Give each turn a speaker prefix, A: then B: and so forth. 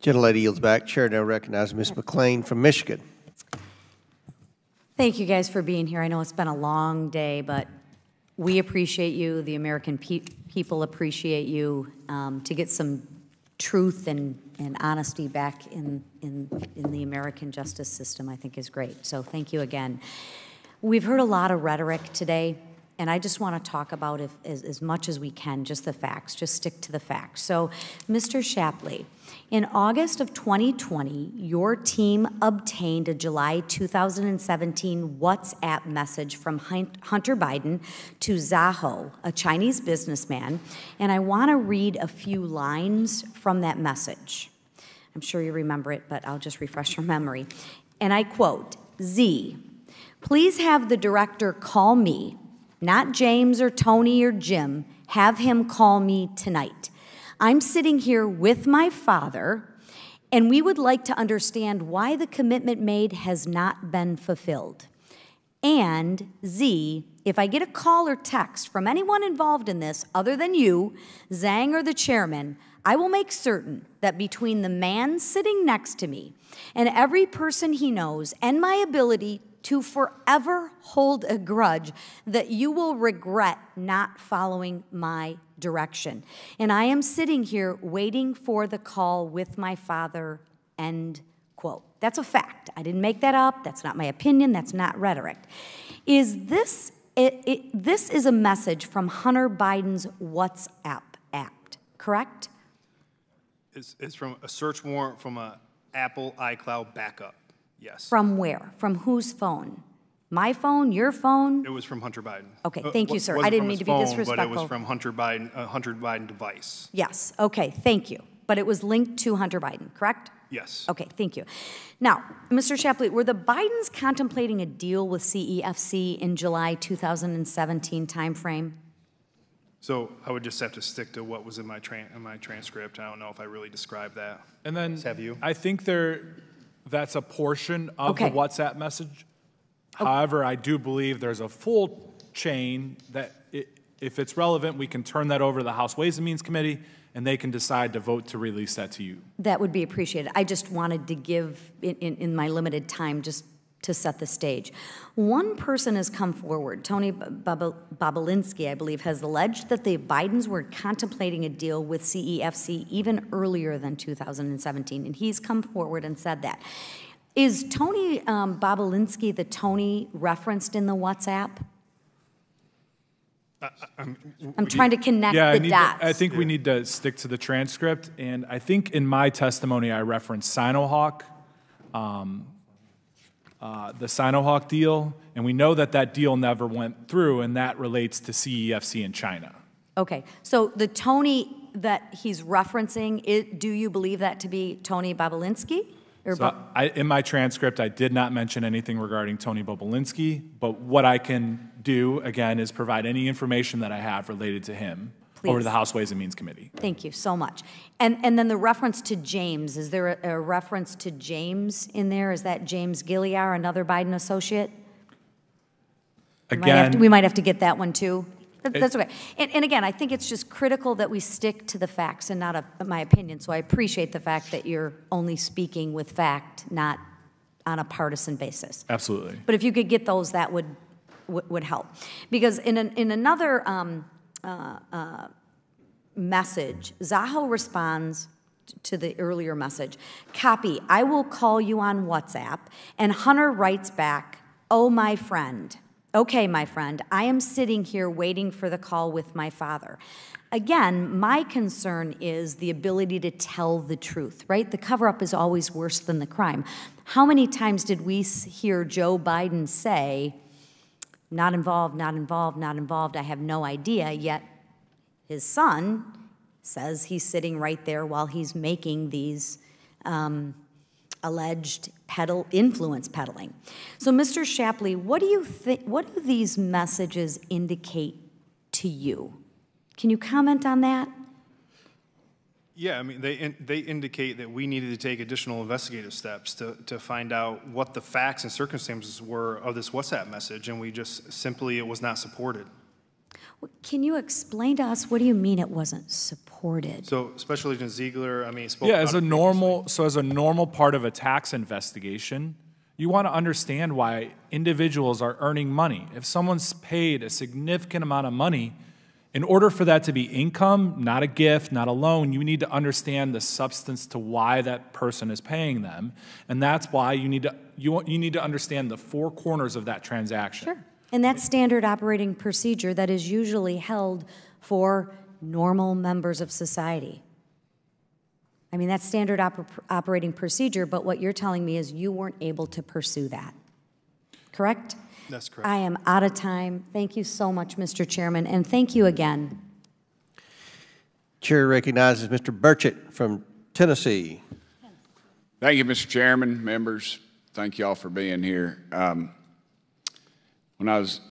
A: Gentlelady yields back. Chair now recognizes Ms. McLean from Michigan.
B: Thank you guys for being here. I know it's been a long day, but we appreciate you. The American people appreciate you. To get some truth and honesty back in the American justice system, I think is great. So thank you again. We've heard a lot of rhetoric today, and I just want to talk about as much as we can, just the facts, just stick to the facts. So, Mr. Shapley, in August of 2020, your team obtained a July 2017 WhatsApp message from Hunter Biden to Zaho, a Chinese businessman, and I want to read a few lines from that message. I'm sure you remember it, but I'll just refresh your memory. And I quote, Z, please have the director call me, not James or Tony or Jim. Have him call me tonight. I'm sitting here with my father, and we would like to understand why the commitment made has not been fulfilled. And Z, if I get a call or text from anyone involved in this other than you, Zhang, or the chairman, I will make certain that between the man sitting next to me and every person he knows and my ability to forever hold a grudge, that you will regret not following my direction. And I am sitting here waiting for the call with my father, end quote. That's a fact. I didn't make that up. That's not my opinion. That's not rhetoric. Is this, this is a message from Hunter Biden's WhatsApp app, correct?
C: It's from a search warrant from an Apple iCloud backup. Yes.
B: From where? From whose phone? My phone? Your phone?
C: It was from Hunter Biden.
B: Okay, thank you, sir. I didn't mean to be disrespectful.
C: But it was from Hunter Biden device.
B: Yes, okay, thank you. But it was linked to Hunter Biden, correct?
C: Yes.
B: Okay, thank you. Now, Mr. Shapley, were the Bidens contemplating a deal with CEFC in July 2017 timeframe?
C: So I would just have to stick to what was in my transcript. I don't know if I really described that.
D: And then
C: have you?
D: I think that's a portion of the WhatsApp message. However, I do believe there's a full chain that if it's relevant, we can turn that over to the House Ways and Means Committee, and they can decide to vote to release that to you.
B: That would be appreciated. I just wanted to give, in my limited time, just to set the stage. One person has come forward, Tony Bobulinski, I believe, has alleged that the Bidens were contemplating a deal with CEFC even earlier than 2017, and he's come forward and said that. Is Tony Bobulinski the Tony referenced in the WhatsApp? I'm trying to connect the dots.
D: I think we need to stick to the transcript, and I think in my testimony I referenced Sinohawk, the Sinohawk deal, and we know that that deal never went through, and that relates to CEFC in China.
B: Okay, so the Tony that he's referencing, do you believe that to be Tony Bobulinski?
D: So in my transcript, I did not mention anything regarding Tony Bobulinski, but what I can do, again, is provide any information that I have related to him over to the House Ways and Means Committee.
B: Thank you so much. And then the reference to James, is there a reference to James in there? Is that James Gilliar, another Biden associate?
D: Again,
B: we might have to get that one too. That's okay. And again, I think it's just critical that we stick to the facts and not my opinion. So I appreciate the fact that you're only speaking with fact, not on a partisan basis.
D: Absolutely.
B: But if you could get those, that would help. Because in another message, Zaho responds to the earlier message, copy, I will call you on WhatsApp, and Hunter writes back, oh, my friend. Okay, my friend, I am sitting here waiting for the call with my father. Again, my concern is the ability to tell the truth, right? The cover-up is always worse than the crime. How many times did we hear Joe Biden say, not involved, not involved, not involved, I have no idea, yet his son says he's sitting right there while he's making these alleged influence peddling. So, Mr. Shapley, what do you think? What do these messages indicate to you? Can you comment on that?
C: Yeah, I mean, they indicate that we needed to take additional investigative steps to find out what the facts and circumstances were of this WhatsApp message, and we just simply, it was not supported.
B: Can you explain to us, what do you mean it wasn't supported?
C: So Special Agent Ziegler, I mean, spoke
D: Yeah,
C: about
D: as a
C: it
D: normal, so as a normal part of a tax investigation, you want to understand why individuals are earning money. If someone's paid a significant amount of money, in order for that to be income, not a gift, not a loan, you need to understand the substance to why that person is paying them. And that's why you need to understand the four corners of that transaction.
B: Sure. And that's standard operating procedure that is usually held for normal members of society. I mean, that's standard operating procedure, but what you're telling me is you weren't able to pursue that. Correct?
C: That's correct.
B: I am out of time. Thank you so much, Mr. Chairman, and thank you again.
A: Chair recognizes Mr. Burchett from Tennessee.
E: Thank you, Mr. Chairman, members. Thank you all for being here. When I was